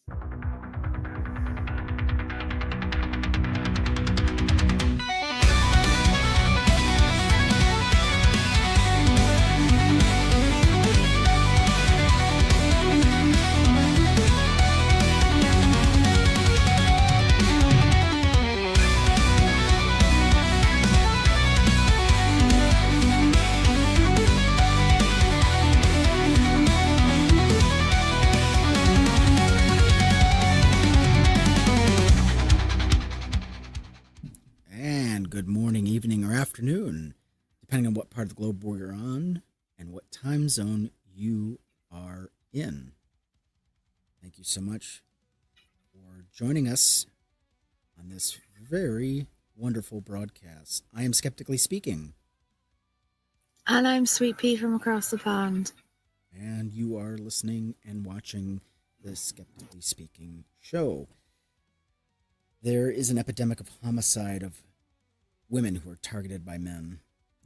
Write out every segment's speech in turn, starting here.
And good morning, evening, or afternoon, depending on what part of the globe we're on and what time zone you are in. Thank you so much for joining us on this very wonderful broadcast. I am Skeptically Speaking. And I'm Sweet Pea from across the pond. And you are listening and watching the Skeptically Speaking show. There is an epidemic of homicide of women who are targeted by men,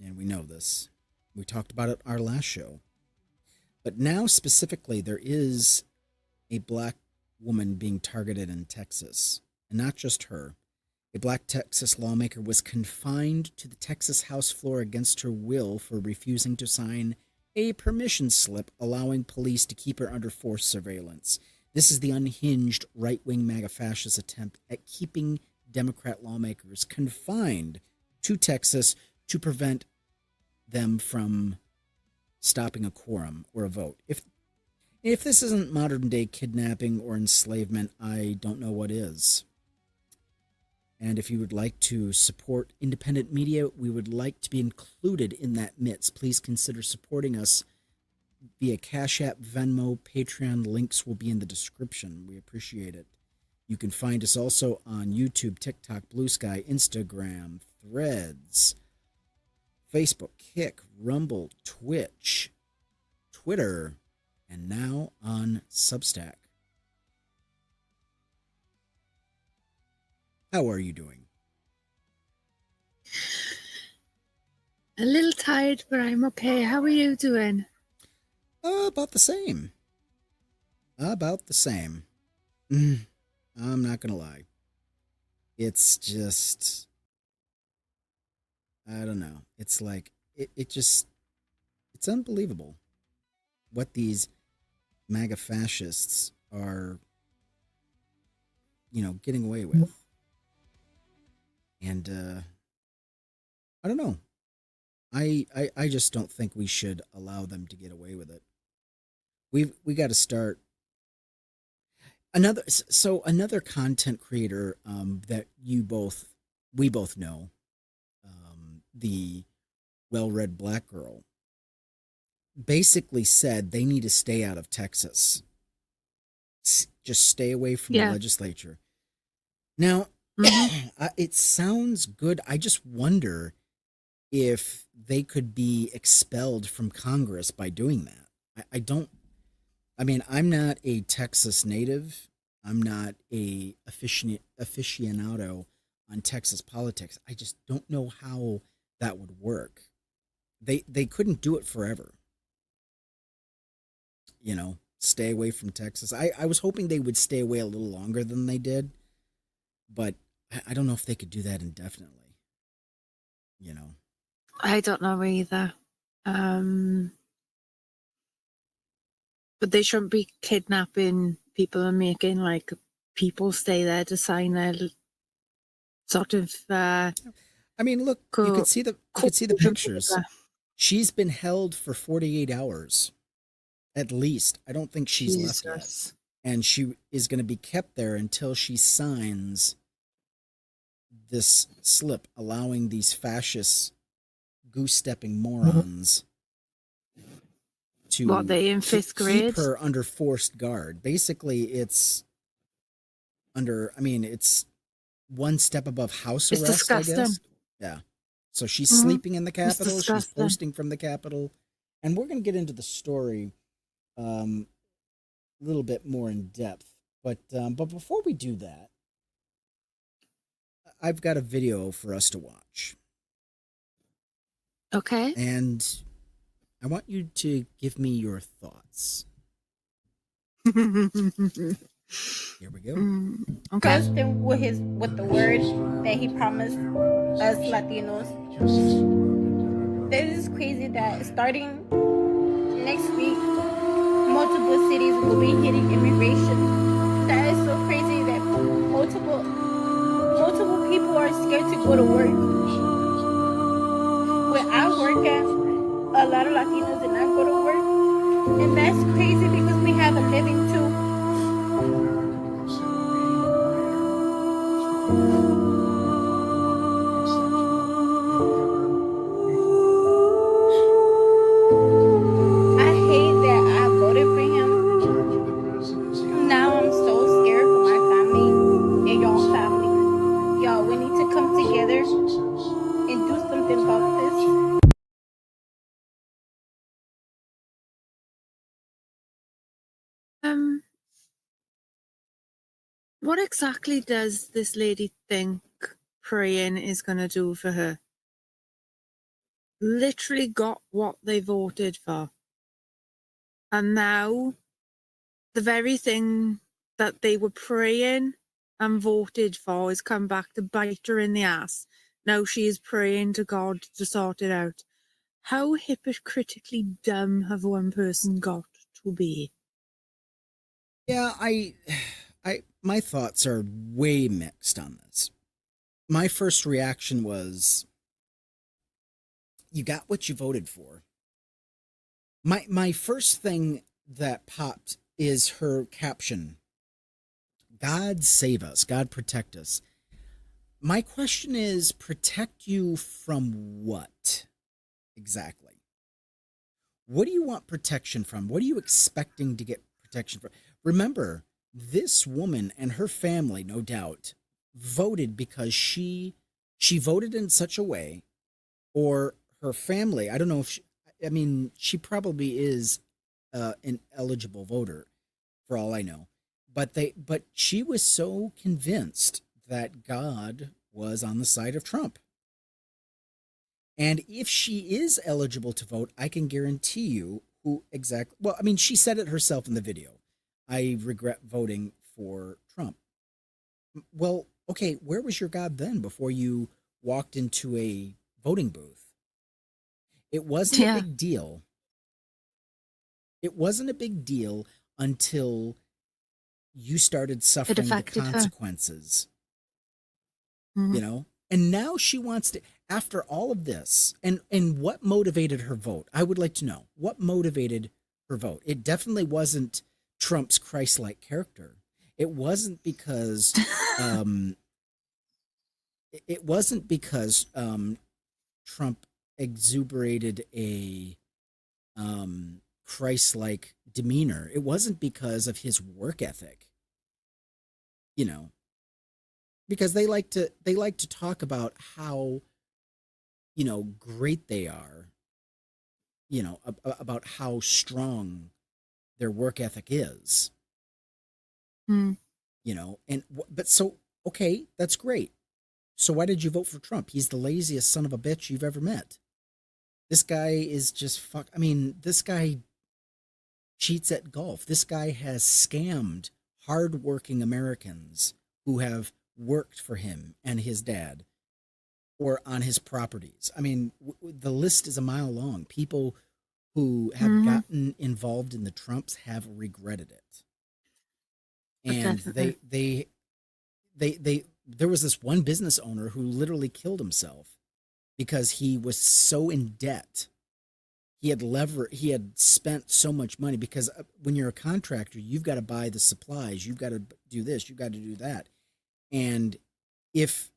and we know this. We talked about it our last show. But now specifically, there is a black woman being targeted in Texas, and not just her. A black Texas lawmaker was confined to the Texas House floor against her will for refusing to sign a permission slip allowing police to keep her under forced surveillance. This is the unhinged right wing Maga fascist attempt at keeping Democrat lawmakers confined to Texas to prevent them from stopping a quorum or a vote. If this isn't modern day kidnapping or enslavement, I don't know what is. And if you would like to support independent media, we would like to be included in that midst. Please consider supporting us via Cash App, Venmo, Patreon. Links will be in the description. We appreciate it. You can find us also on YouTube, TikTok, Bluesky, Instagram, Threads, Facebook, Kick, Rumble, Twitch, Twitter, and now on Substack. How are you doing? A little tired, but I'm okay. How are you doing? About the same. About the same. I'm not going to lie. It's just, I don't know. It's like, it's unbelievable what these MAGA fascists are, getting away with. And, I don't know. I just don't think we should allow them to get away with it. We got to start another content creator that we both know, the well-read black girl, basically said they need to stay out of Texas. Just stay away from the legislature. Now, it sounds good. I just wonder if they could be expelled from Congress by doing that. I'm not a Texas native. I'm not a aficionado on Texas politics. I just don't know how that would work. They couldn't do it forever. Stay away from Texas. I was hoping they would stay away a little longer than they did, but I don't know if they could do that indefinitely. I don't know either. But they shouldn't be kidnapping people and making people stay there to sign their sort of. Look, you could see the pictures. She's been held for 48 hours, at least. I don't think she's left yet, and she is going to be kept there until she signs this slip allowing these fascist goose-stepping morons to what, they in fifth grade? Keep her under forced guard. Basically, it's one step above house arrest, disgusting. I guess. Yeah. So she's sleeping in the Capitol. She's posting from the Capitol. And we're going to get into the story a little bit more in depth. But before we do that, I've got a video for us to watch. Okay. And I want you to give me your thoughts. Here we go. Okay. Consistent with the word that he promised us Latinos. This is crazy that starting next week, multiple cities will be hitting immigration. That is so crazy that multiple people are scared to go to work. Where I work at, a lot of Latinos did not go to work, and that's crazy because we have a living too. I hate that I voted for him. Now I'm so scared for my family and y'all family. Y'all, we need to come together and do something about this. What exactly does this lady think praying is going to do for her? Literally got what they voted for. And now the very thing that they were praying and voted for has come back to bite her in the ass. Now she is praying to God to sort it out. How hypocritically dumb have one person got to be? Yeah, my thoughts are way mixed on this. My first reaction was, you got what you voted for. My first thing that popped is her caption. God save us, God protect us. My question is, protect you from what exactly? What do you want protection from? What are you expecting to get protection from? Remember, this woman and her family, no doubt, voted because she voted in such a way, or her family, I don't know if she, I mean, she probably is an eligible voter for all I know. But she was so convinced that God was on the side of Trump. And if she is eligible to vote, I can guarantee you who exactly. Well, I mean, she said it herself in the video. I regret voting for Trump. Well, okay, where was your God then before you walked into a voting booth? It wasn't a big deal. It wasn't a big deal until you started suffering the consequences. Mm-hmm. You know? And now she wants to, after all of this, and what motivated her vote? I would like to know what motivated her vote. It definitely wasn't Trump's Christ-like character. It wasn't because it wasn't because Trump exuberated a Christ-like demeanor. It wasn't because of his work ethic. You know, because they like to talk about how, you know, great they are, you know, about how strong their work ethic is. You know, and but so okay, that's great. So why did you vote for Trump? He's the laziest son of a bitch you've ever met. This guy is just fuck. I mean, this guy cheats at golf. This guy has scammed hardworking Americans who have worked for him and his dad or on his properties. I mean, the list is a mile long. People who have gotten involved in the Trumps have regretted it. And they there was this one business owner who literally killed himself because he was so in debt. He had spent so much money because when you're a contractor, you've got to buy the supplies, you've got to do this, you've got to do that. And if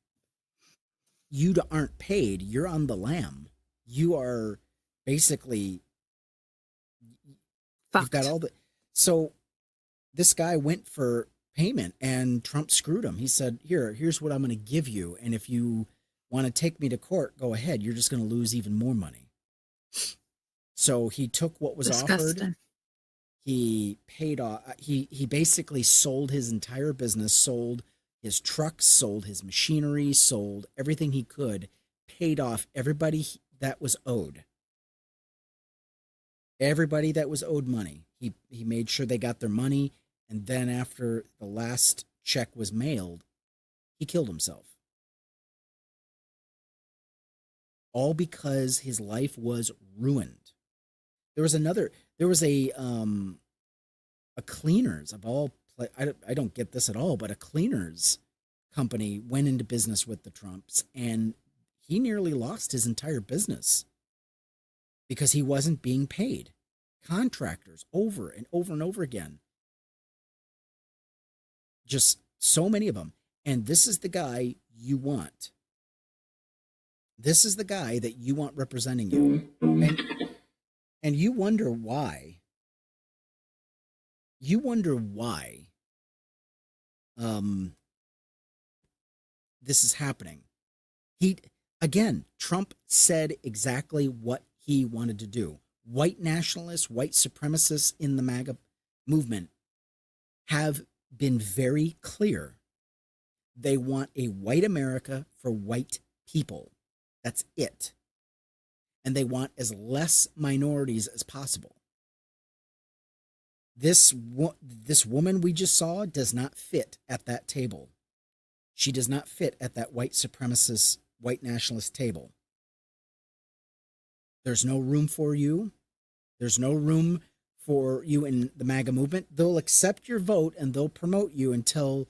you aren't paid, you're on the lam. You are basically you've got all the. So this guy went for payment and Trump screwed him. He said, here's what I'm going to give you. And if you want to take me to court, go ahead. You're just going to lose even more money. So he took what was offered. He paid off. He basically sold his entire business, sold his trucks, sold his machinery, sold everything he could, paid off everybody that was owed. Everybody that was owed money. He made sure they got their money, And then after the last check was mailed, he killed himself. All because his life was ruined. There was a cleaners of all, I don't get this at all, but a cleaners company went into business with the Trumps, and he nearly lost his entire business because he wasn't being paid. Contractors over and over and over again. Just so many of them. And this is the guy you want. This is the guy that you want representing you. And you wonder why. You wonder why this is happening. Trump said exactly what he wanted to do. White nationalists, white supremacists in the MAGA movement have been very clear. They want a white America for white people. That's it. And they want as less minorities as possible. This woman we just saw does not fit at that table. She does not fit at that white supremacist, white nationalist table. There's no room for you. There's no room for you in the MAGA movement. They'll accept your vote and they'll promote you until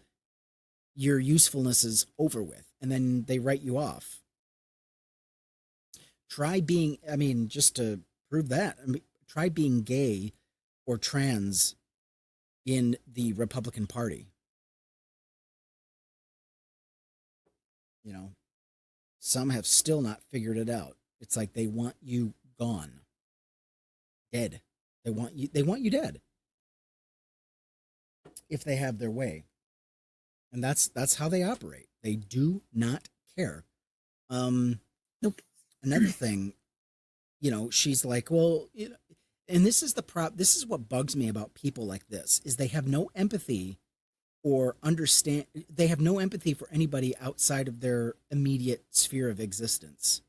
your usefulness is over with. And then they write you off. Try being, just to prove that, try being gay or trans in the Republican Party. Some have still not figured it out. It's like they want you gone. Dead. They want you dead. If they have their way. And that's how they operate. They do not care. Nope. Another thing, she's like, well, and this is this is what bugs me about people like this, is they have no empathy or they have no empathy for anybody outside of their immediate sphere of existence.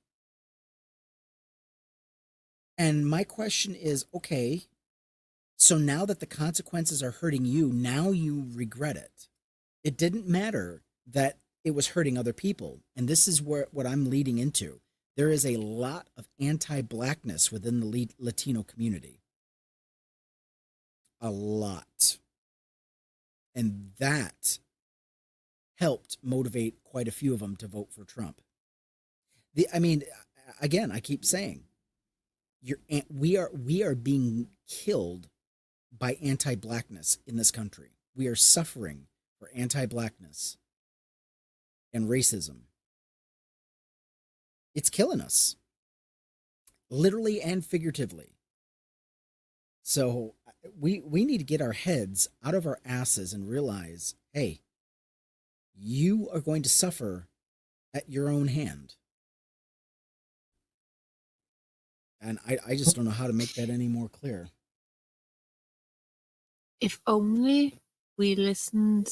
And my question is, okay, so now that the consequences are hurting you, now you regret it. It didn't matter that it was hurting other people. And this is what I'm leading into. There is a lot of anti-blackness within the Latino community. A lot. And that helped motivate quite a few of them to vote for Trump. Again, I keep saying, we are being killed by anti-blackness in this country. We are suffering for anti-blackness and racism. It's killing us, literally and figuratively. So we need to get our heads out of our asses and realize, hey, you are going to suffer at your own hand. And I just don't know how to make that any more clear. If only we listened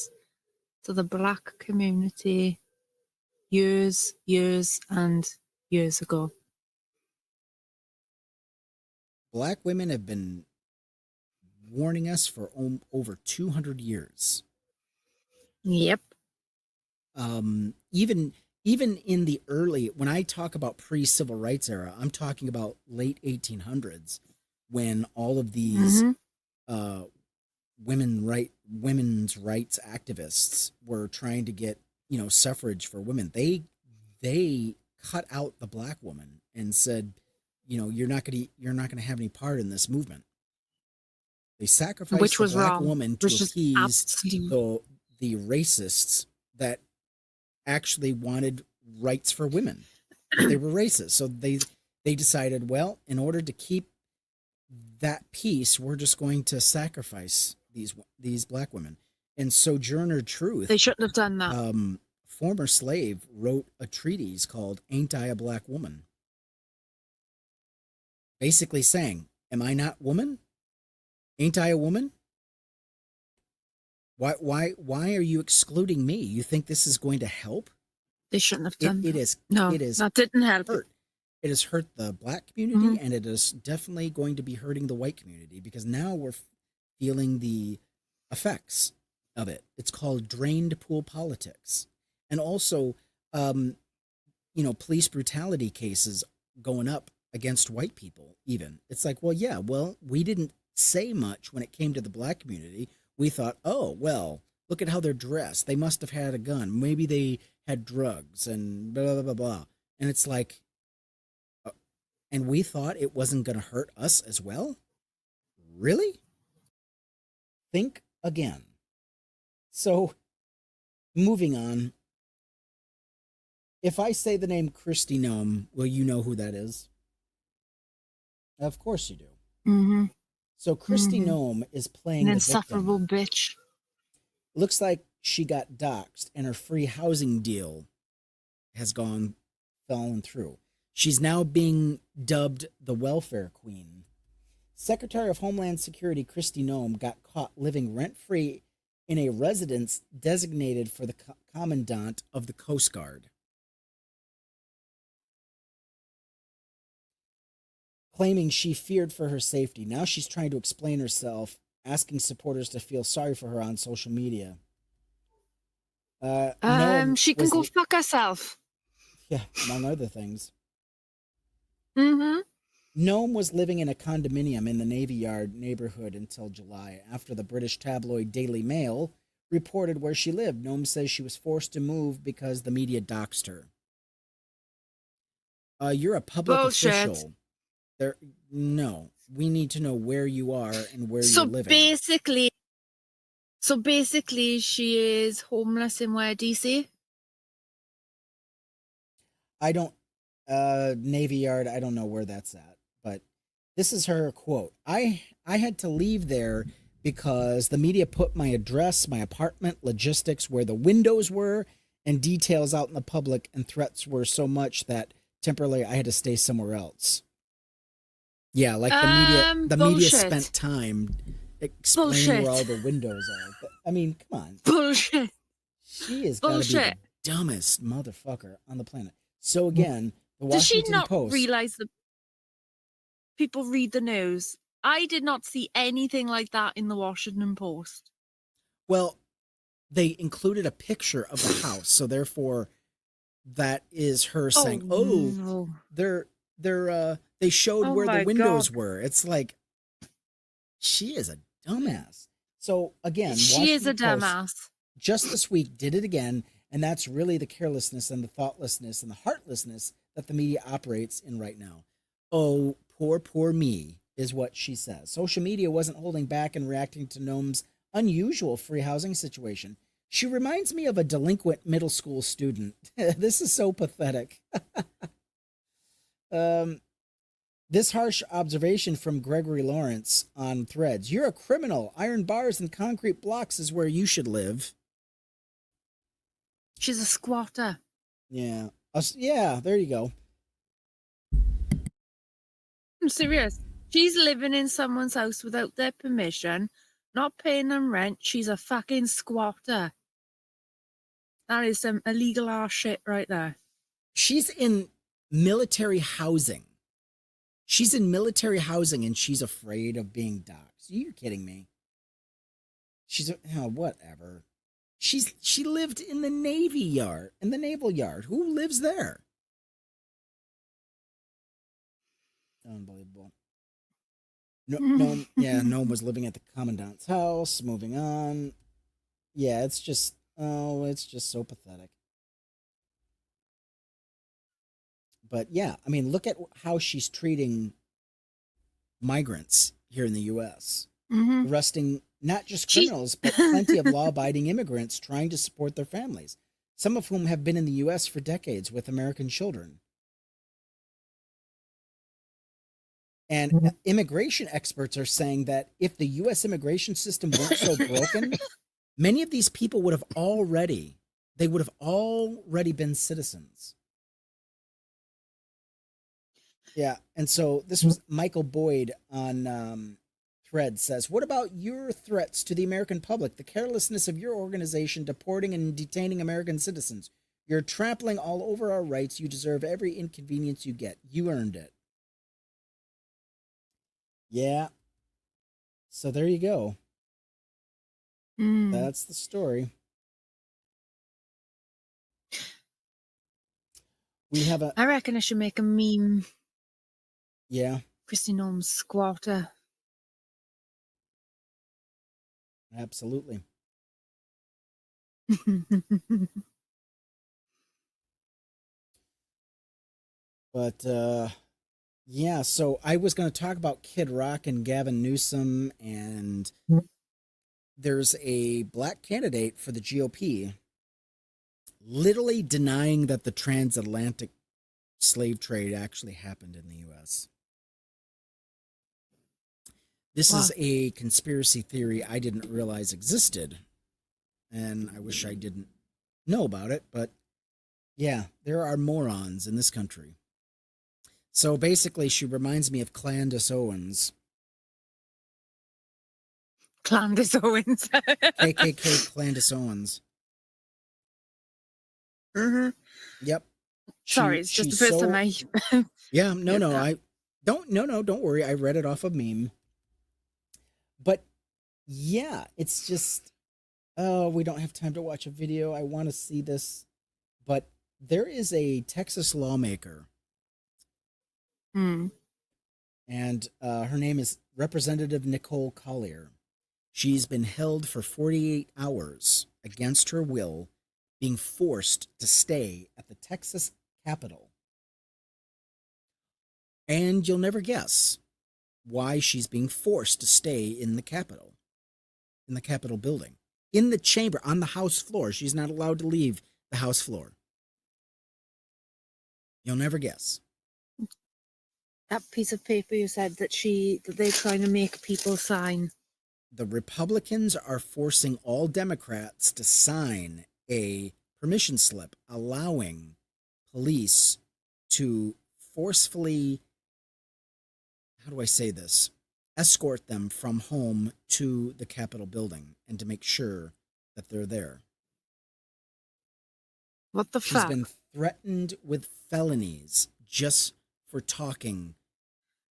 to the black community years and years ago. Black women have been warning us for over 200 years. Yep. Even in the early, when I talk about pre-civil rights era, I'm talking about late 1800s, when all of these women's rights activists were trying to get suffrage for women. They cut out the black woman and said, you're not gonna have any part in this movement. They sacrificed the black woman to appease the racists that actually wanted rights for women. They were racist. So they decided, well, in order to keep that peace, we're just going to sacrifice these black women. And Sojourner Truth, they shouldn't have done that. Former slave, wrote a treatise called Ain't I a Black Woman? Basically saying, am I not woman? Ain't I a woman? Why are you excluding me? You think this is going to help? They shouldn't have done it. That didn't help. It has hurt the black community, and it is definitely going to be hurting the white community, because now we're feeling the effects of it. It's called drained pool politics. And also, police brutality cases going up against white people, even. It's like, well, yeah, well, we didn't say much when it came to the black community. We thought, oh, well, look at how they're dressed. They must have had a gun. Maybe they had drugs and blah, blah, blah, blah. And it's like, and we thought it wasn't going to hurt us as well? Really? Think again. So, moving on. If I say the name Kristi Noem, will you know who that is? Of course you do. Mm-hmm. So Kristi Noem is playing An the insufferable victim. bitch. Looks like she got doxxed and her free housing deal has fallen through. She's now being dubbed the welfare queen. Secretary of Homeland Security Kristi Noem got caught living rent-free in a residence designated for the commandant of the Coast Guard, claiming she feared for her safety. Now she's trying to explain herself, asking supporters to feel sorry for her on social media. She can go fuck herself. Yeah, among other things. Mm-hmm. Noem was living in a condominium in the Navy Yard neighborhood until July, after the British tabloid Daily Mail reported where she lived. Noem says she was forced to move because the media doxed her. You're a public official. No, we need to know where you are and where you're living. So basically, she is homeless in where, DC? I don't, Navy Yard, I don't know where that's at, but this is her quote. I had to leave there because the media put my address, my apartment, logistics, where the windows were, and details out in the public, and threats were so much that temporarily I had to stay somewhere else. Yeah, like the media spent time explaining where all the windows are. But, I mean, come on. Bullshit. She is gotta be the dumbest motherfucker on the planet. So again, the Washington Does she not Post realize that people read the news? I did not see anything like that in the Washington Post. Well, they included a picture of the house, so therefore that is her saying, no. they showed where the windows were. It's like, she is a dumbass. So again, she is a dumbass. Post just this week did it again, and that's really the carelessness and the thoughtlessness and the heartlessness that the media operates in right now. Oh, poor me, is what she says. Social media wasn't holding back in reacting to Noem's unusual free housing situation. She reminds me of a delinquent middle school student. This is so pathetic. This harsh observation from Gregory Lawrence on Threads. You're a criminal. Iron bars and concrete blocks is where you should live. She's a squatter. Yeah. Yeah, there you go. I'm serious. She's living in someone's house without their permission, not paying them rent. She's a fucking squatter. That is some illegal ass shit right there. She's in military housing. She's in military housing and she's afraid of being doxxed. You're kidding me. Whatever. She lived in the Navy Yard, in the Naval Yard. Who lives there? Unbelievable. Noem was living at the commandant's house. Moving on. Yeah, it's just so pathetic. But yeah, I mean, look at how she's treating migrants here in the U.S. Mm-hmm. Arresting not just criminals, but plenty of law-abiding immigrants trying to support their families, some of whom have been in the U.S. for decades with American children. And immigration experts are saying that if the U.S. immigration system weren't so broken, many of these people would have already been citizens. Yeah, and so this was Michael Boyd on Thread says, what about your threats to the American public, the carelessness of your organization deporting and detaining American citizens? You're trampling all over our rights. You deserve every inconvenience you get. You earned it. Yeah. So there you go. That's the story. We have a... I reckon I should make a meme. Yeah, Christy Gnome's squatter. absolutely. But yeah, so I was going to talk about Kid Rock and Gavin Newsom, and there's a black candidate for the GOP literally denying that the transatlantic slave trade actually happened in the US. This is a conspiracy theory I didn't realize existed, and I wish I didn't know about it, but yeah, there are morons in this country. So basically, she reminds me of Clandis Owens. Clandis Owens. KKK Clandis Owens. Mm-hmm. Yep. Sorry, it's just the first time I... Yeah, no, don't worry. I read it off a meme. But yeah, it's just, oh, we don't have time to watch a video. I want to see this. But there is a Texas lawmaker. And her name is Representative Nicole Collier. She's been held for 48 hours against her will, being forced to stay at the Texas Capitol. And you'll never guess why she's being forced to stay in the Capitol building, in the chamber, on the House floor. She's not allowed to leave the House floor. You'll never guess. That piece of paper you said that they're trying to make people sign. The Republicans are forcing all Democrats to sign a permission slip allowing police to forcefully, how do I say this, escort them from home to the Capitol building and to make sure that they're there. What the fuck? She's been threatened with felonies just for talking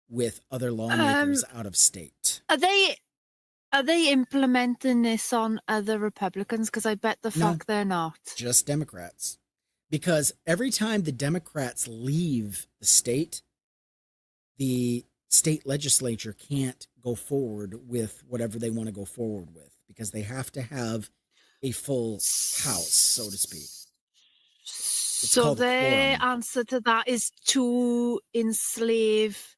with other lawmakers out of state. Are they implementing this on other Republicans? Because I bet the fuck they're not. Just Democrats. Because every time the Democrats leave the state legislature can't go forward with whatever they want to go forward with, because they have to have a full house, so to speak. It's so their quorum. Answer to that is to enslave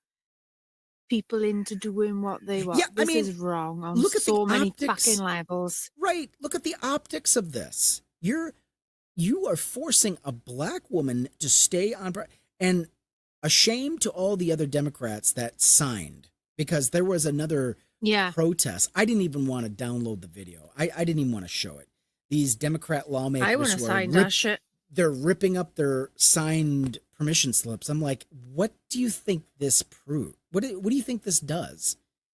people into doing what they want. Yeah, this is wrong on look at so the many optics, fucking levels. Right. Look at the optics of this. You are forcing a black woman to stay on, and a shame to all the other Democrats that signed, because there was another protest. I didn't even want to download the video. I didn't even want to show it. These Democrat lawmakers, I want to sign that shit. They're ripping up their signed permission slips. I'm like, what do you think this proves? What do you think this does?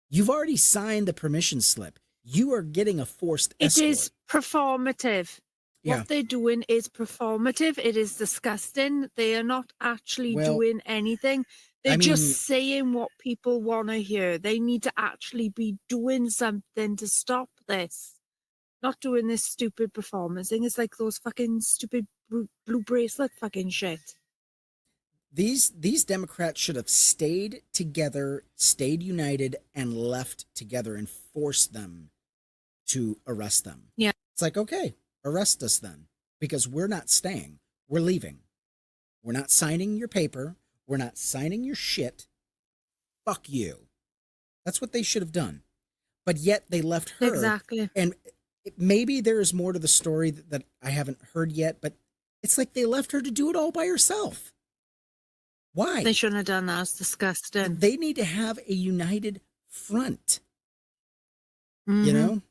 You've already signed the permission slip. You are getting a forced escort. It is performative. Yeah. What they're doing is performative. It is disgusting. They are not actually doing anything. They're just saying what people want to hear. They need to actually be doing something to stop this. Not doing this stupid performance thing. It's like those fucking stupid blue bracelet fucking shit. These Democrats should have stayed together, stayed united, and left together and forced them to arrest them. Yeah. It's like, okay, arrest us then, because we're not staying. We're leaving. We're not signing your paper. We're not signing your shit. Fuck you. That's what they should have done. But yet they left her. Exactly. And maybe there is more to the story that I haven't heard yet, but it's like they left her to do it all by herself. Why? They shouldn't have done that. It's disgusting. They need to have a united front. Mm-hmm. You know?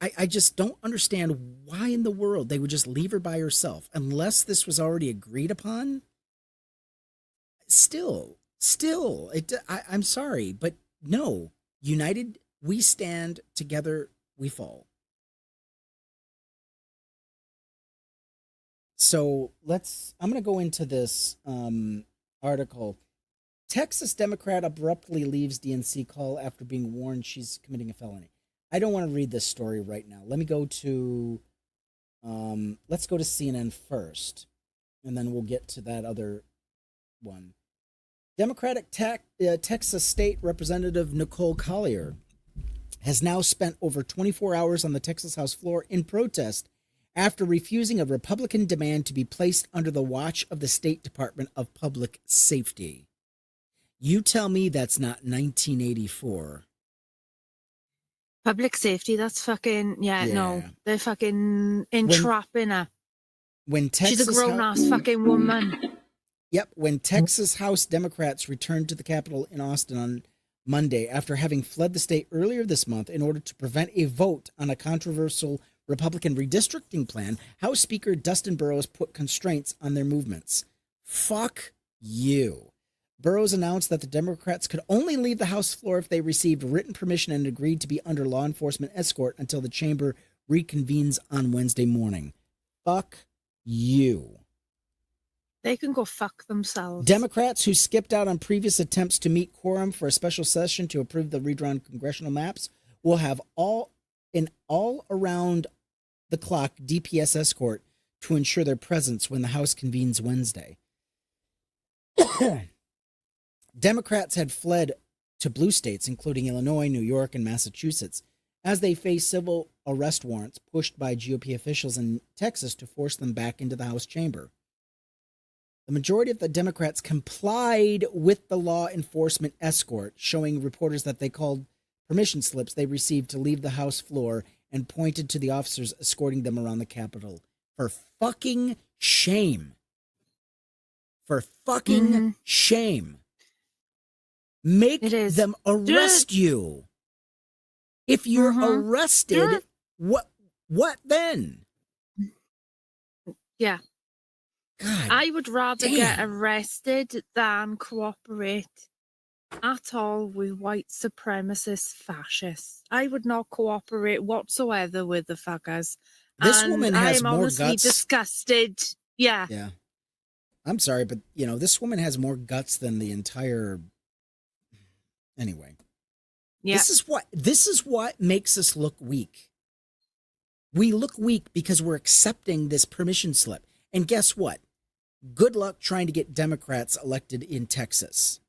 I just don't understand why in the world they would just leave her by herself unless this was already agreed upon. Still, I'm sorry, but no. United, we stand, together we fall. So I'm going to go into this article. Texas Democrat abruptly leaves DNC call after being warned she's committing a felony. I don't want to read this story right now. Let me go to, let's go to CNN first, and then we'll get to that other one. Democratic Texas State Representative Nicole Collier has now spent over 24 hours on the Texas House floor in protest after refusing a Republican demand to be placed under the watch of the State Department of Public Safety. You tell me that's not 1984. Public safety, that's fucking, no. They're fucking entrapping her. When Texas She's a grown-ass fucking woman. Yep, when Texas House Democrats returned to the Capitol in Austin on Monday after having fled the state earlier this month in order to prevent a vote on a controversial Republican redistricting plan, House Speaker Dustin Burrows put constraints on their movements. Fuck you. Burrows announced that the Democrats could only leave the House floor if they received written permission and agreed to be under law enforcement escort until the chamber reconvenes on Wednesday morning. Fuck you. They can go fuck themselves. Democrats who skipped out on previous attempts to meet quorum for a special session to approve the redrawn congressional maps will have an all-around the clock DPS escort to ensure their presence when the House convenes Wednesday. Democrats had fled to blue states, including Illinois, New York, and Massachusetts, as they faced civil arrest warrants pushed by GOP officials in Texas to force them back into the House chamber. The majority of the Democrats complied with the law enforcement escort, showing reporters that they called permission slips they received to leave the House floor and pointed to the officers escorting them around the Capitol. For fucking shame. For fucking shame. Make them arrest you. If you're arrested, what then? Yeah. God, I would rather get arrested than cooperate at all with white supremacist fascists. I would not cooperate whatsoever with the fuckers. This woman has more guts. I am honestly disgusted. Yeah. Yeah. I'm sorry, but this woman has more guts than the entire. Anyway. Yeah. This is what makes us look weak. We look weak because we're accepting this permission slip. And guess what? Good luck trying to get Democrats elected in Texas.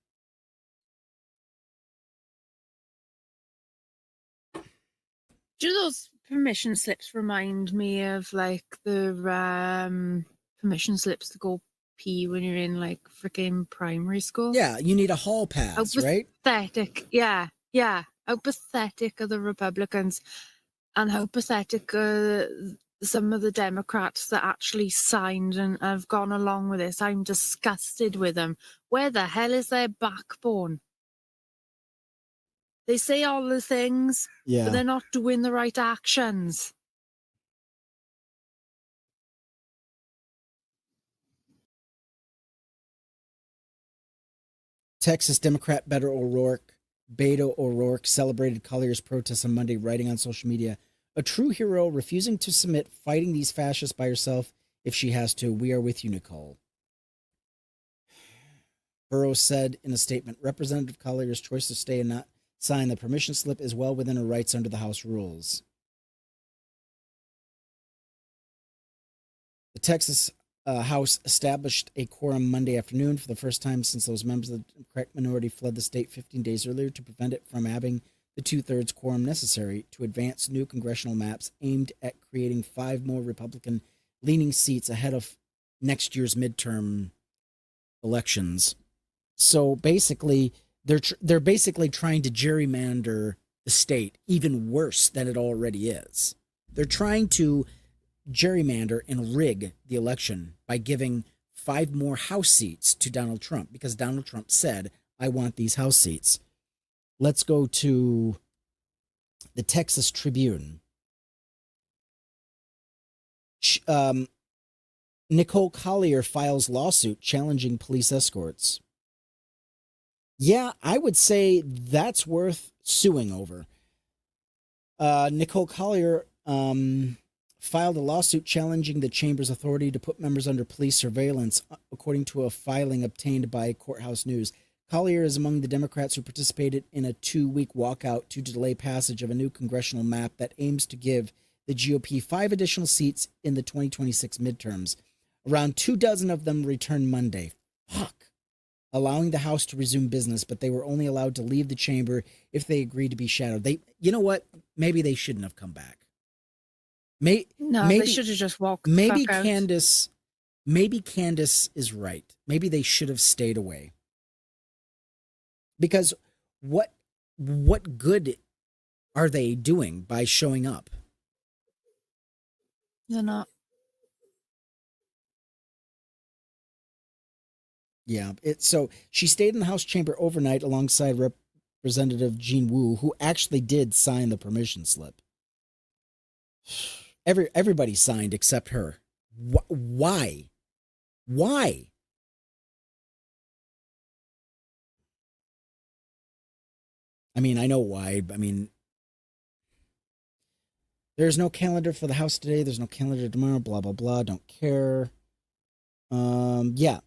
Do those permission slips remind me of like the permission slips to go pee when you're in like freaking primary school? Yeah, you need a hall pass, right? Pathetic. Yeah. How pathetic are the Republicans, and how pathetic some of the Democrats that actually signed and have gone along with this. I'm disgusted with them. Where the hell is their backbone? They say all the things, but they're not doing the right actions. Texas Democrat Beto O'Rourke celebrated Collier's protests on Monday, writing on social media, "A true hero refusing to submit, fighting these fascists by herself if she has to. We are with you, Nicole." Burrows said in a statement, Representative Collier's choice to stay and not sign the permission slip is well within her rights under the House rules. The Texas House established a quorum Monday afternoon for the first time since those members of the Democratic minority fled the state 15 days earlier to prevent it from having the two-thirds quorum necessary to advance new congressional maps aimed at creating 5 more Republican-leaning seats ahead of next year's midterm elections. So basically, they're basically trying to gerrymander the state even worse than it already is. They're trying to gerrymander and rig the election by giving 5 more House seats to Donald Trump because Donald Trump said, I want these House seats. Let's go to the Texas Tribune. Nicole Collier files lawsuit challenging police escorts. Yeah, I would say that's worth suing over. Nicole Collier filed a lawsuit challenging the chamber's authority to put members under police surveillance, according to a filing obtained by Courthouse News. Collier is among the Democrats who participated in a 2-week walkout to delay passage of a new congressional map that aims to give the GOP 5 additional seats in the 2026 midterms. Around 24 of them returned Monday. Fuck. Allowing the House to resume business, but they were only allowed to leave the chamber if they agreed to be shadowed. You know what? Maybe they shouldn't have come back. They maybe should have just walked. Maybe the fuck out. Maybe Candace is right. Maybe they should have stayed away. Because what good are they doing by showing up? They're not. Yeah. So she stayed in the House chamber overnight alongside Representative Jean Wu, who actually did sign the permission slip. Everybody signed except her. Why? Why? I mean, I know why. I mean, there's no calendar for the House today. There's no calendar tomorrow. Blah, blah, blah. Don't care. Yeah.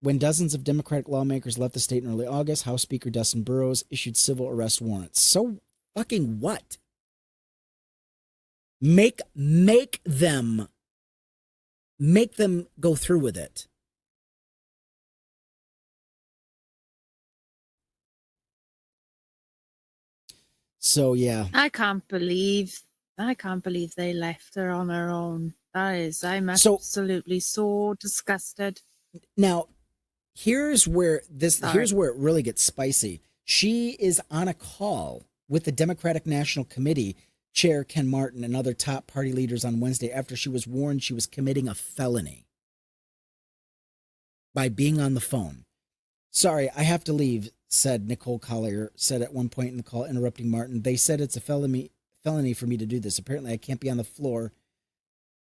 When dozens of Democratic lawmakers left the state in early August, House Speaker Dustin Burrows issued civil arrest warrants. So fucking what? Make them go through with it. So yeah, I can't believe they left her on her own. I'm absolutely so disgusted. Now, here's where it really gets spicy. She is on a call with the Democratic National Committee Chair Ken Martin and other top party leaders on Wednesday after she was warned she was committing a felony by being on the phone. Sorry, I have to leave, said Nicole Collier, said at one point in the call, interrupting Martin. They said it's a felony for me to do this. Apparently, I can't be on the floor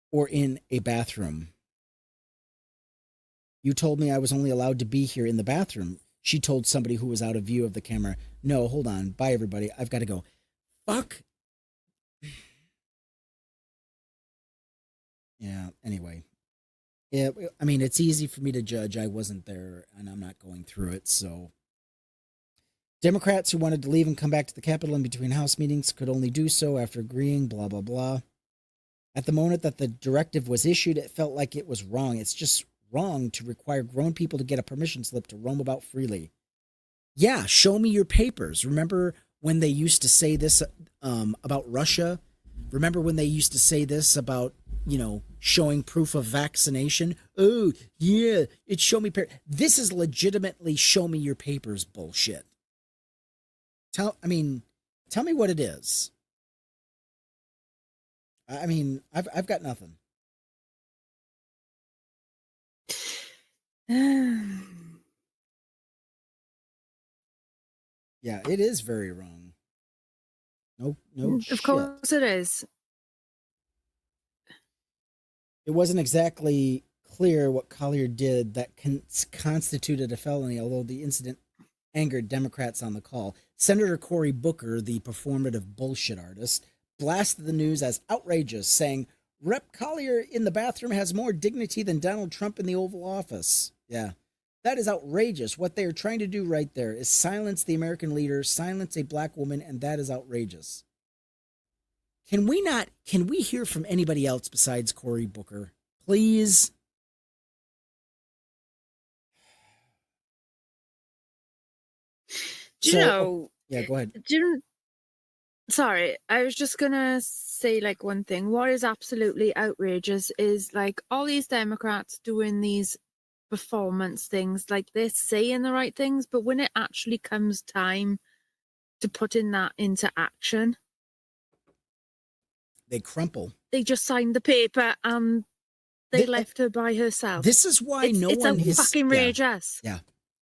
or in a bathroom. You told me I was only allowed to be here in the bathroom, she told somebody who was out of view of the camera. No, hold on. Bye, everybody. I've got to go. Fuck. Yeah, anyway. Yeah, I mean, it's easy for me to judge. I wasn't there, and I'm not going through it, so. Democrats who wanted to leave and come back to the Capitol in between House meetings could only do so after agreeing, blah, blah, blah. At the moment that the directive was issued, it felt like it was wrong. It's just wrong to require grown people to get a permission slip to roam about freely. Yeah, show me your papers. Remember when they used to say this about Russia? Remember when they used to say this about, showing proof of vaccination? Oh, yeah, it's show me papers. This is legitimately show me your papers bullshit. Tell me what it is. I mean, I've got nothing. Yeah, it is very wrong. No of shit. Course it is. It wasn't exactly clear what Collier did that constituted a felony, although the incident angered Democrats on the call. Senator Cory Booker, the performative bullshit artist, blasted the news as outrageous, saying, Rep. Collier in the bathroom has more dignity than Donald Trump in the Oval Office. Yeah, that is outrageous. What they are trying to do right there is silence the American leader, silence a black woman, and that is outrageous. Can we hear from anybody else besides Cory Booker? Please? Yeah, go ahead. Sorry, I was just gonna say one thing. What is absolutely outrageous is all these Democrats doing these performance things, they're saying the right things, but when it actually comes time to putting that into action, they crumple. They just signed the paper and they left her by herself. This is why it's fucking outrageous. Yeah.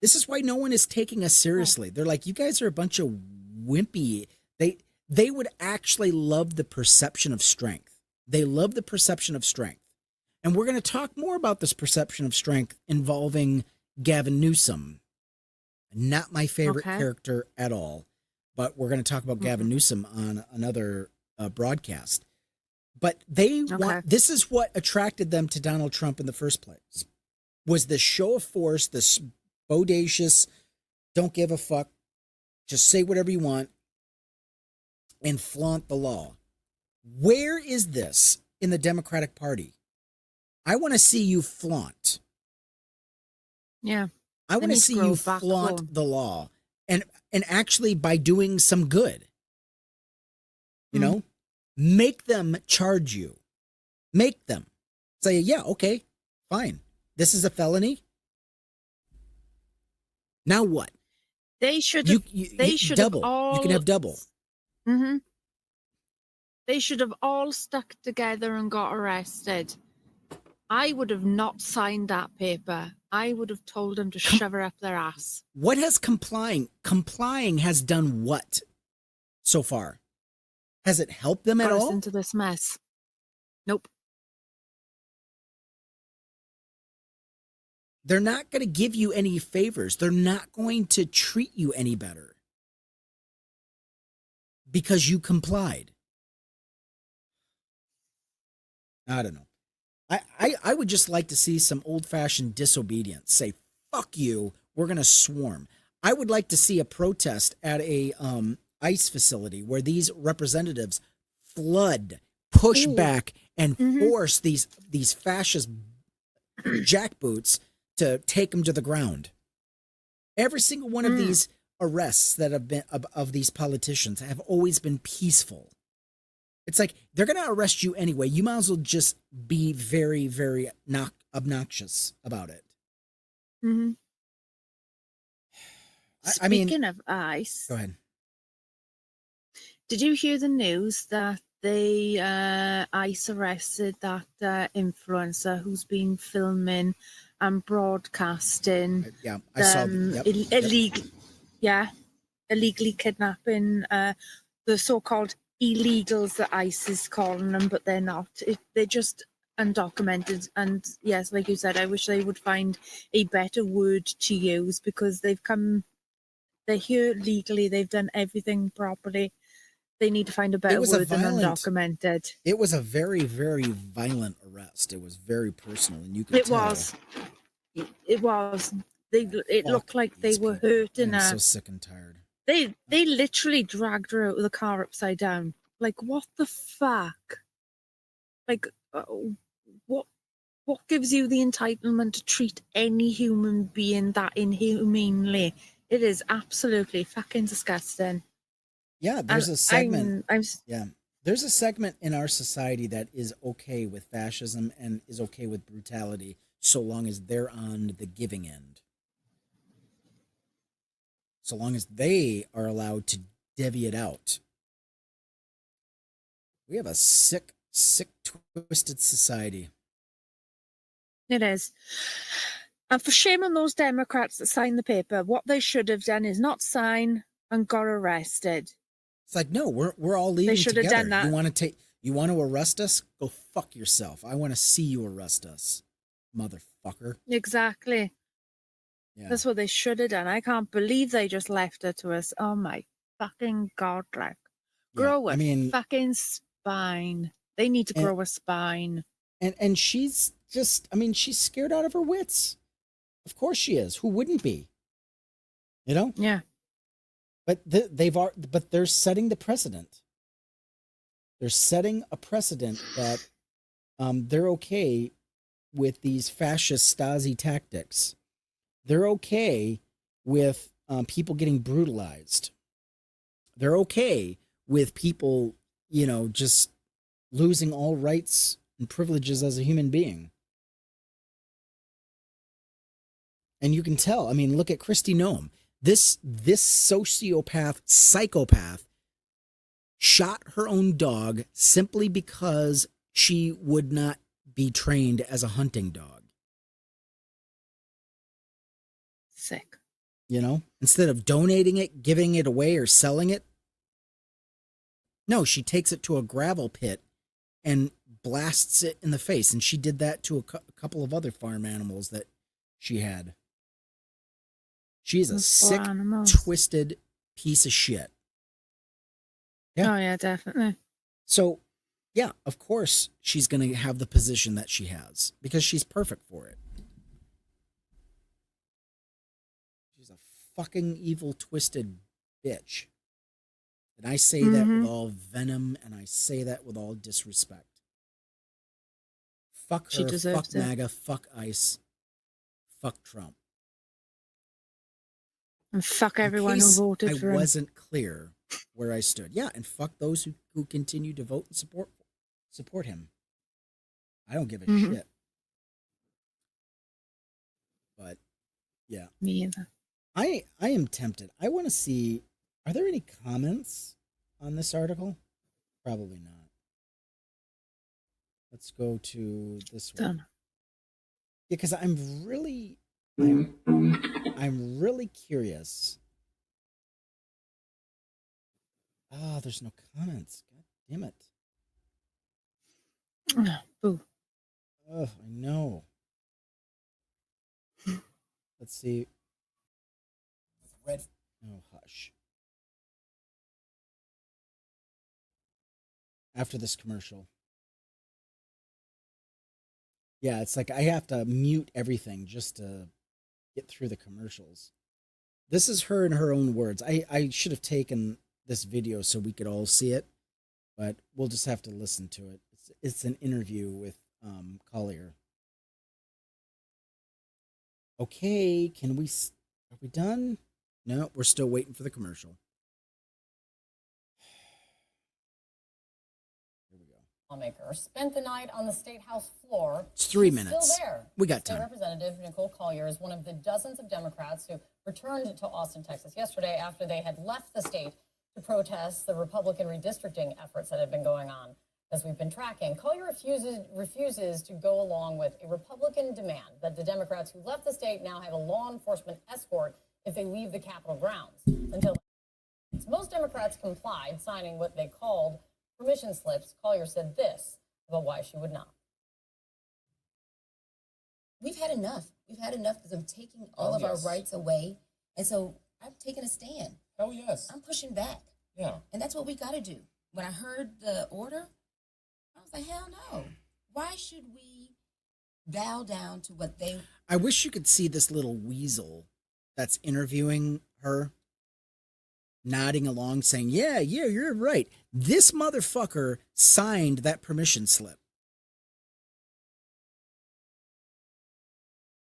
This is why no one is taking us seriously. They're like, you guys are a bunch of wimpy. They would actually love the perception of strength. They love the perception of strength. And we're going to talk more about this perception of strength involving Gavin Newsom. Not my favorite character at all, but we're going to talk about Gavin Newsom on another broadcast. But this is what attracted them to Donald Trump in the first place, was the show of force, this bodacious don't give a fuck, just say whatever you want, and flaunt the law. Where is this in the Democratic Party? I want to see you flaunt. Yeah. I want to see you flaunt the law, and actually by doing some good. You know, make them charge you. Make them say, yeah, okay, fine. This is a felony. Now what? They should have. They should double. have all. You can have double. Mm-hmm. They should have all stuck together and got arrested. I would have not signed that paper. I would have told them to shove her up their ass. What has complying has done what so far? Has it helped them at all? Got us into this mess. Nope. They're not going to give you any favors. They're not going to treat you any better because you complied. I don't know. I would just like to see some old-fashioned disobedience. Say, fuck you, we're going to swarm. I would like to see a protest at a ICE facility where these representatives flood, push back, and force these fascist jackboots to take them to the ground. Every single one of these arrests that have been of these politicians have always been peaceful. It's like, they're going to arrest you anyway. You might as well just be very, very obnoxious about it. Mm-hmm. I mean, speaking of ICE, go ahead. Did you hear the news that they ICE arrested that influencer who's been filming and broadcasting? Yeah, I saw that. Illegally kidnapping the so-called illegals that ICE is calling them, but they're not. They're just undocumented. And yes, like you said, I wish they would find a better word to use, because they're here legally, they've done everything properly. They need to find a better word than undocumented. It was a very, very violent arrest. It was very personal, and you could tell. It was. It looked like they were hurting her. I'm so sick and tired. They literally dragged her out of the car upside down. Like, what the fuck? Like, what gives you the entitlement to treat any human being that inhumanely? It is absolutely fucking disgusting. Yeah, there's a segment. There's a segment in our society that is okay with fascism and is okay with brutality, so long as they're on the giving end. So long as they are allowed to divvy it out. We have a sick, twisted society. It is. And for shame on those Democrats that signed the paper, what they should have done is not sign and got arrested. It's like, no, we're all leaving together. They should have done that. You want to arrest us? Go fuck yourself. I want to see you arrest us, motherfucker. Exactly. Yeah. That's what they should have done. I can't believe they just left it to us. Oh my fucking God, like. Grow a fucking spine. They need to grow a spine. And she's just, she's scared out of her wits. Of course she is. Who wouldn't be? You know? Yeah. But they're setting the precedent. They're setting a precedent that they're okay with these fascist Stasi tactics. They're okay with people getting brutalized. They're okay with people, just losing all rights and privileges as a human being. And you can tell, look at Kristi Noem. This psychopath shot her own dog simply because she would not be trained as a hunting dog. Sick. Instead of donating it, giving it away, or selling it. No, she takes it to a gravel pit and blasts it in the face. And she did that to a couple of other farm animals that she had. She's a sick, twisted piece of shit. Yeah. Oh, yeah, definitely. So, yeah, of course she's going to have the position that she has because she's perfect for it. She's a fucking evil, twisted bitch. And I say that with all venom, and I say that with all disrespect. Fuck She her, deserves fuck it. MAGA, fuck ICE, fuck Trump. And fuck In everyone who case voted I for him. wasn't clear where I stood. Yeah, and fuck those who continue to vote and support him. I don't give a shit. But yeah. Me either. I am tempted. I want to see, are there any comments on this article? Probably not. Let's go to this one. Done. Yeah, because I'm really curious. Oh, there's no comments. God damn it. Boo. Oh, I know. Let's see. Red. Oh, hush. After this commercial. Yeah, it's like I have to mute everything just to get through the commercials. This is her in her own words. I should have taken this video so we could all see it, but we'll just have to listen to it. It's an interview with Collier. Okay, are we done? No, we're still waiting for the commercial. Here we go. Lawmaker spent the night on the State House floor. It's 3 She's minutes. Still there. We got State time. Representative Nicole Collier is one of the dozens of Democrats who returned to Austin, Texas yesterday after they had left the state to protest the Republican redistricting efforts that have been going on. As we've been tracking, Collier refuses to go along with a Republican demand that the Democrats who left the state now have a law enforcement escort if they leave the Capitol grounds. Until most Democrats complied, signing what they called permission slips. Collier said this about why she would not. We've had enough. We've had enough because of taking all of our rights away. And so I've taken a stand. Hell yes. I'm pushing back. Yeah. And that's what we got to do. When I heard the order, I was like, hell no. Why should we bow down to what they... I wish you could see this little weasel that's interviewing her, nodding along, saying, yeah, you're right. This motherfucker signed that permission slip.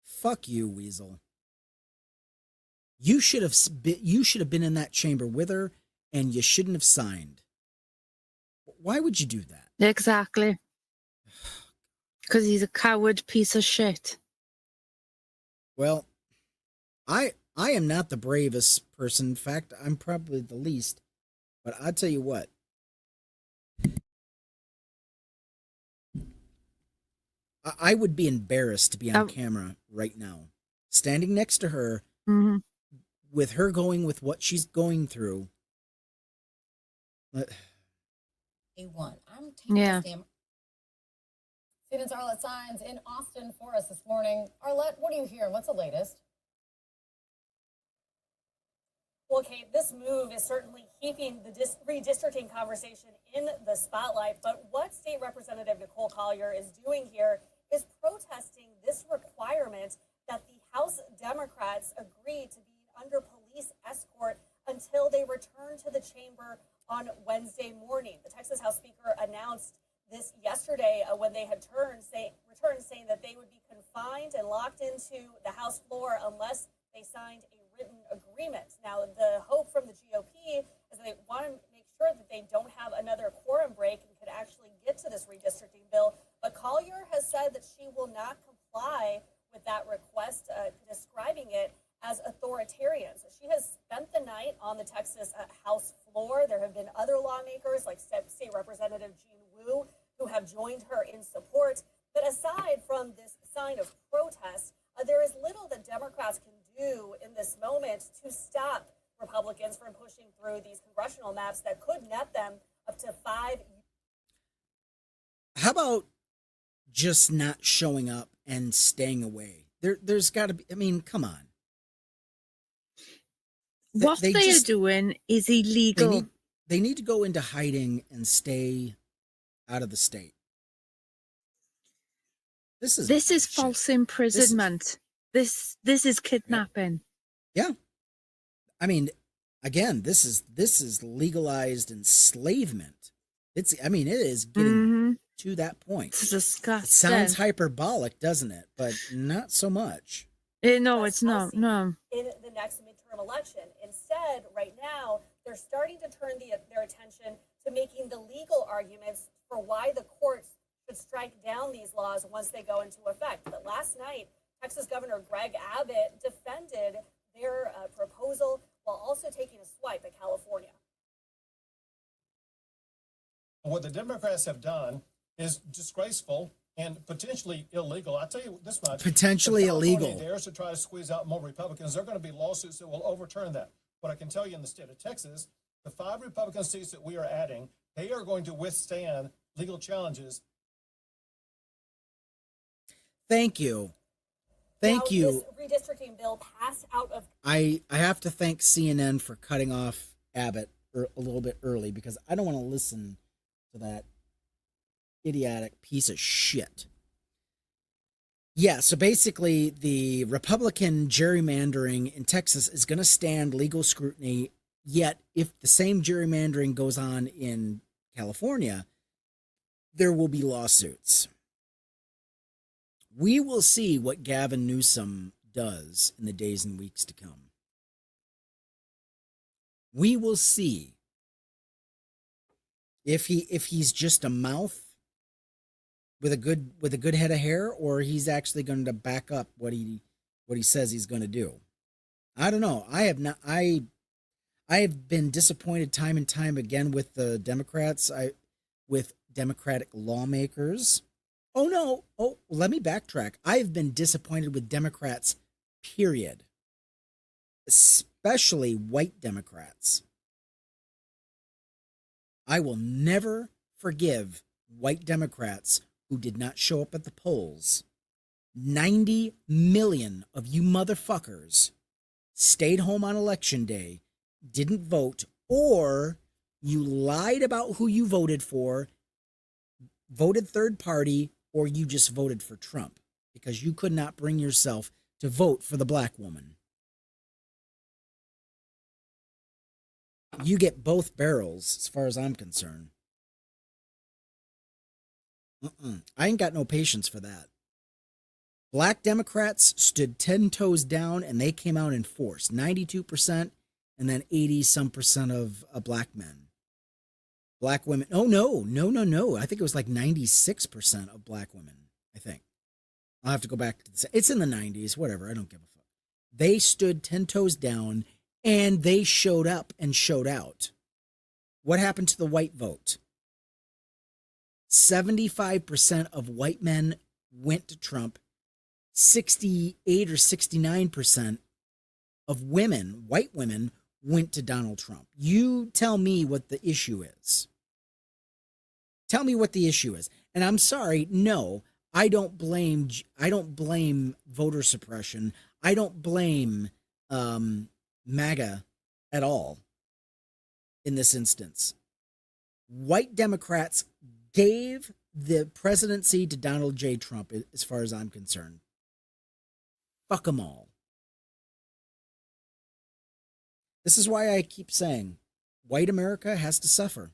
Fuck you, weasel. You should have been in that chamber with her, and you shouldn't have signed. Why would you do that? Exactly. Because he's a coward piece of shit. Well, I am not the bravest person. In fact, I'm probably the least. But I'll tell you what. I would be embarrassed to be on camera right now, standing next to her, with her going with what she's going through. A1. I'm taking a stand. CNN's Arlette Saenz in Austin for us this morning. Arlette, what are you hearing? What's the latest? Well, Kate, this move is certainly keeping the redistricting conversation in the spotlight. But what State Representative Nicole Collier is doing here is protesting this requirement that the House Democrats agree to be under police escort until they return to the chamber on Wednesday morning. The Texas House Speaker announced this yesterday when they had returned, saying that they would be confined and locked into the House floor unless they signed a written agreement. Now, the hope from the GOP is that they want to make sure that they don't have another quorum break and could actually get to this redistricting bill. But Collier has said that she will not comply with that request, describing it as authoritarian. So she has spent the night on the Texas House floor. There have been other lawmakers like State Representative Jean Wu who have joined her in support. But aside from this sign of protest, there is little that Democrats can do in this moment to stop Republicans from pushing through these congressional maps that could net them up to 5 years. How about just not showing up and staying away? There's got to be, I mean, come on. What they are doing is illegal. They need to go into hiding and stay out of the state. This is false imprisonment. This is kidnapping. Yeah. I mean, again, this is legalized enslavement. I mean, it is getting to that point. It's disgusting. It sounds hyperbolic, doesn't it? But not so much. No, it's not. No. In the next midterm election. Instead, right now, they're starting to turn their attention to making the legal arguments for why the courts should strike down these laws once they go into effect. But last night, Texas Governor Greg Abbott defended their proposal while also taking a swipe at California. What the Democrats have done is disgraceful and potentially illegal. I'll tell you this much. Potentially illegal. If dares to try to squeeze out more Republicans, there are going to be lawsuits that will overturn that. But I can tell you in the state of Texas, the 5 Republican seats that we are adding, they are going to withstand legal challenges. Thank you. Thank you. This redistricting bill passed out of... I have to thank CNN for cutting off Abbott a little bit early because I don't want to listen to that idiotic piece of shit. Yeah, so basically the Republican gerrymandering in Texas is going to stand legal scrutiny, yet if the same gerrymandering goes on in California, there will be lawsuits. We will see what Gavin Newsom does in the days and weeks to come. We will see if he's just a mouth with a good head of hair, or he's actually going to back up what he says he's going to do. I don't know. I have been disappointed time and time again with the Democrats. With Democratic lawmakers. Oh no. Oh, let me backtrack. I've been disappointed with Democrats, period. Especially white Democrats. I will never forgive white Democrats who did not show up at the polls. 90 million of you motherfuckers stayed home on election day, didn't vote, or you lied about who you voted for, voted third party, or you just voted for Trump because you could not bring yourself to vote for the black woman. You get both barrels as far as I'm concerned. I ain't got no patience for that. Black Democrats stood 10 toes down and they came out in force. 92% and then 80-some% of black men. Black women. Oh, no. I think it was like 96% of black women, I think. I'll have to go back to this. It's in the 90s, whatever. I don't give a fuck. They stood 10 toes down and they showed up and showed out. What happened to the white vote? 75% of white men went to Trump. 68 or 69% of women, white women, went to Donald Trump. You tell me what the issue is. Tell me what the issue is. And I'm sorry, no, I don't blame voter suppression. I don't blame MAGA at all in this instance. White Democrats gave the presidency to Donald J. Trump, as far as I'm concerned. Fuck them all. This is why I keep saying white America has to suffer.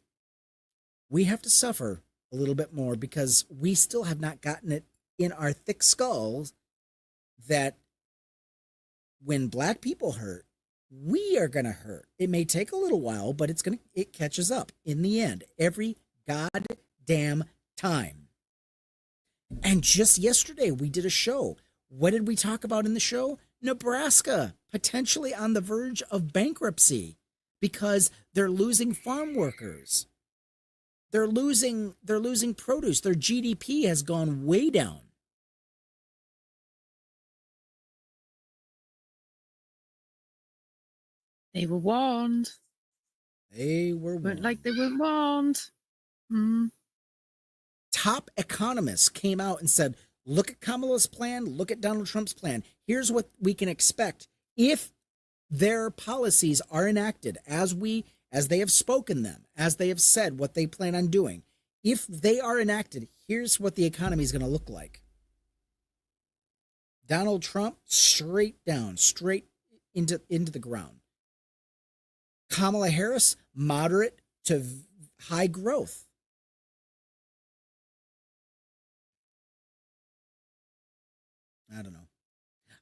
We have to suffer a little bit more because we still have not gotten it in our thick skulls that when black people hurt, we are going to hurt. It may take a little while, but it catches up in the end every goddamn time. And just yesterday we did a show. What did we talk about in the show? Nebraska potentially on the verge of bankruptcy because they're losing farm workers. They're losing produce. Their GDP has gone way down. They were warned. They were warned. Weren't like they weren't warned. Mm. Top economists came out and said, look at Kamala's plan, look at Donald Trump's plan. Here's what we can expect if their policies are enacted as they have spoken them, as they have said what they plan on doing. If they are enacted, here's what the economy is going to look like. Donald Trump, straight down, straight into the ground. Kamala Harris, moderate to high growth. I don't know.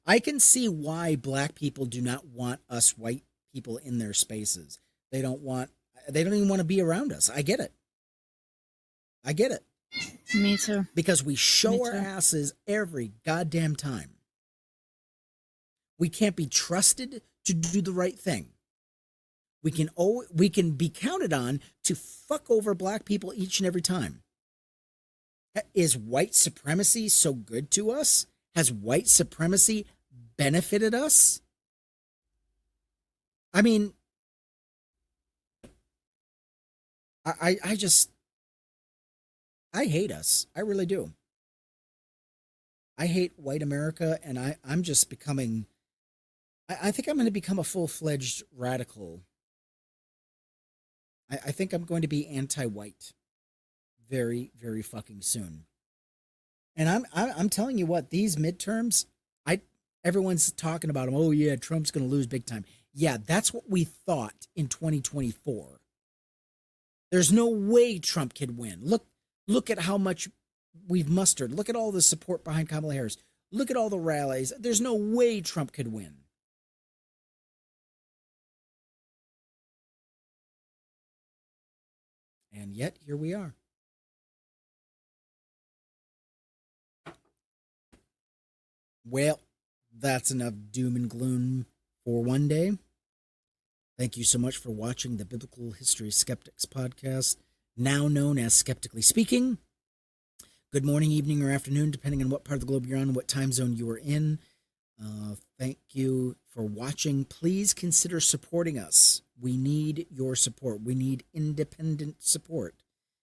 I can see why black people do not want us white people in their spaces. They don't even want to be around us. I get it. Me too. Because we show Me our too. asses every goddamn time. We can't be trusted to do the right thing. We can be counted on to fuck over black people each and every time. Is white supremacy so good to us? Has white supremacy benefited us? I mean, I hate us. I really do. I hate white America, and I'm just becoming. I think I'm going to become a full-fledged radical. I think I'm going to be anti-white very, very fucking soon. And I'm telling you what, these midterms, everyone's talking about them. Oh yeah, Trump's going to lose big time. Yeah, that's what we thought in 2024. There's no way Trump could win. Look at how much we've mustered. Look at all the support behind Kamala Harris. Look at all the rallies. There's no way Trump could win. And yet, here we are. Well, that's enough doom and gloom for one day. Thank you so much for watching the Biblical History Skeptics podcast, now known as Skeptically Speaking. Good morning, evening, or afternoon, depending on what part of the globe you're on, what time zone you are in. Thank you for watching. Please consider supporting us. We need your support. We need independent support.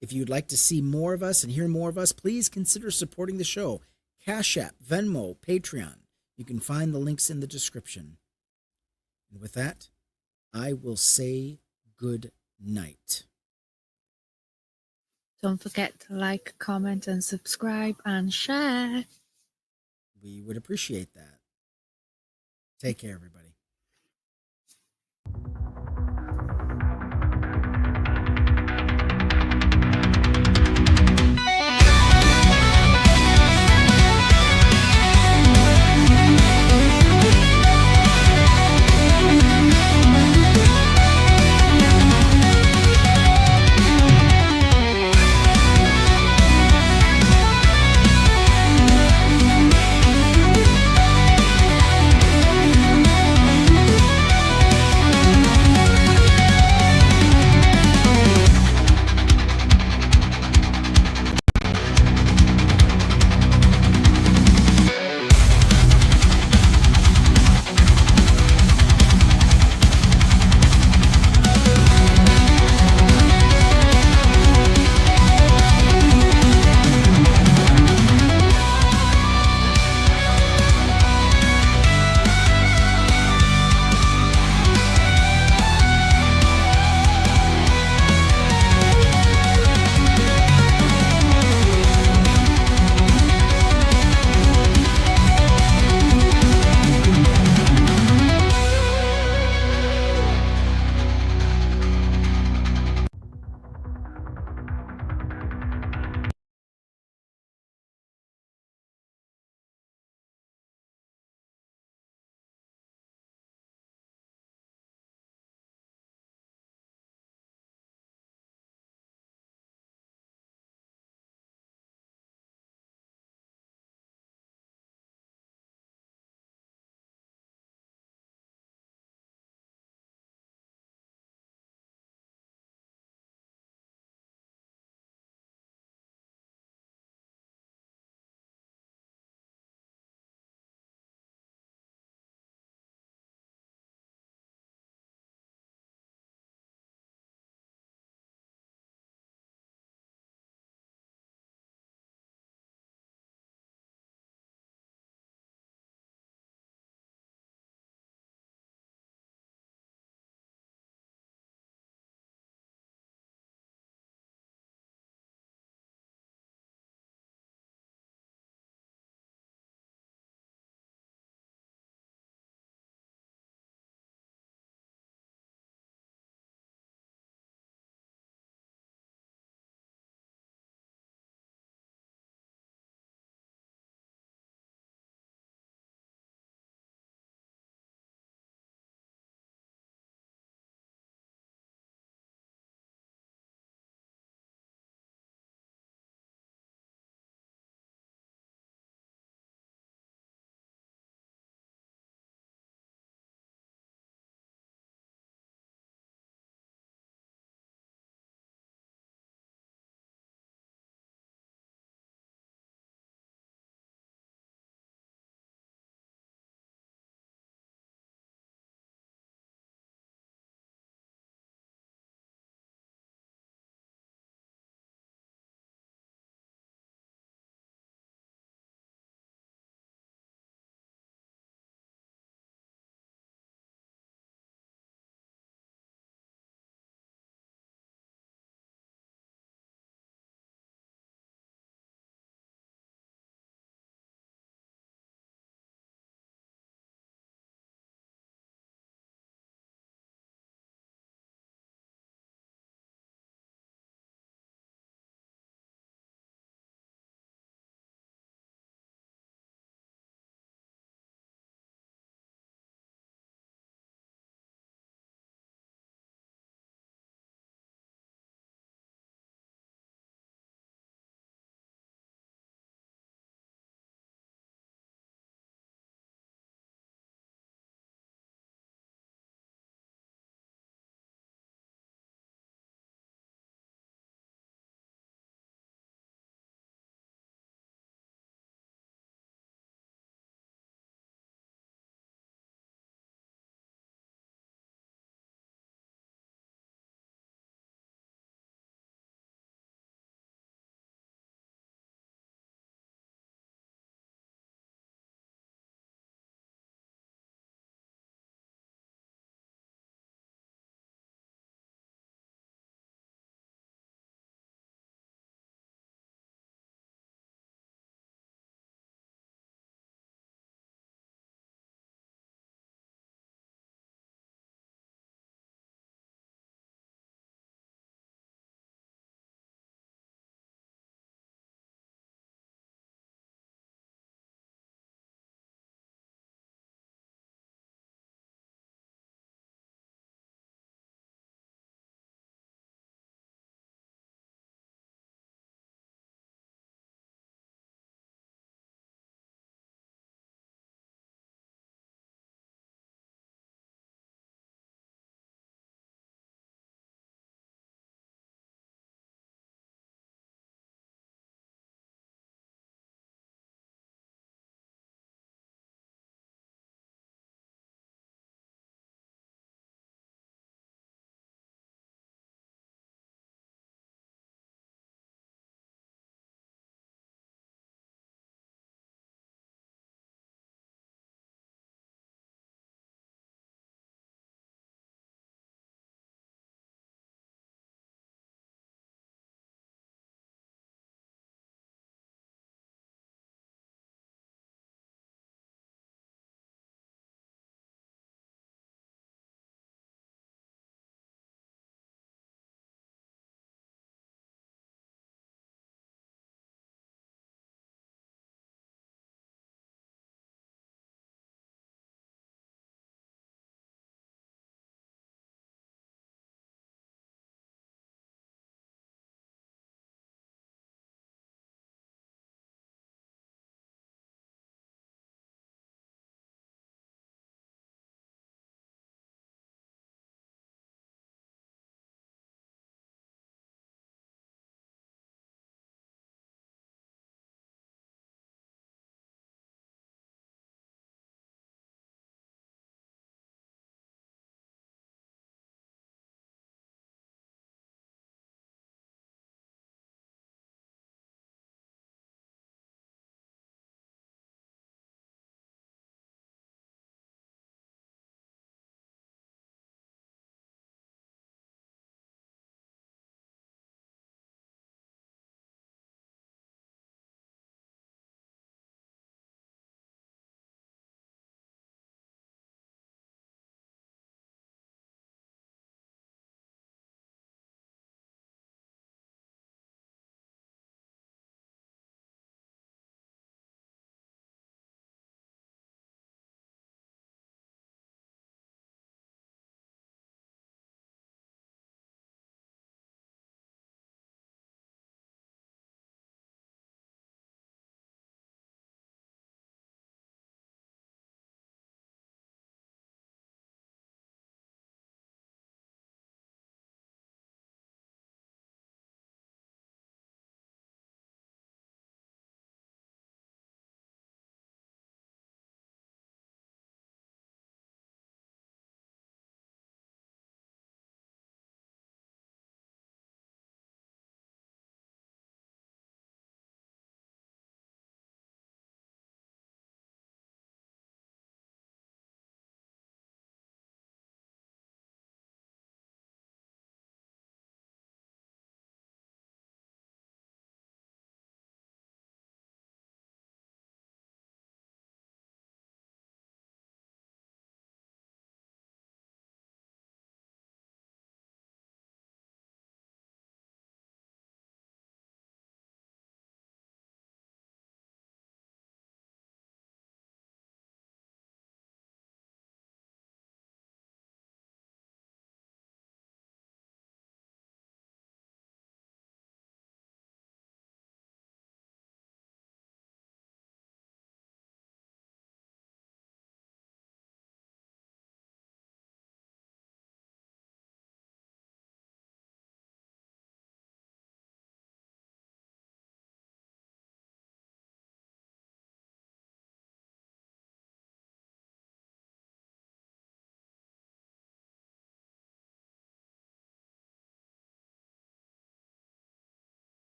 If you'd like to see more of us and hear more of us, please consider supporting the show. Cash App, Venmo, Patreon. You can find the links in the description. And with that, I will say good night. Don't forget to like, comment, and subscribe and share. We would appreciate that. Take care, everybody.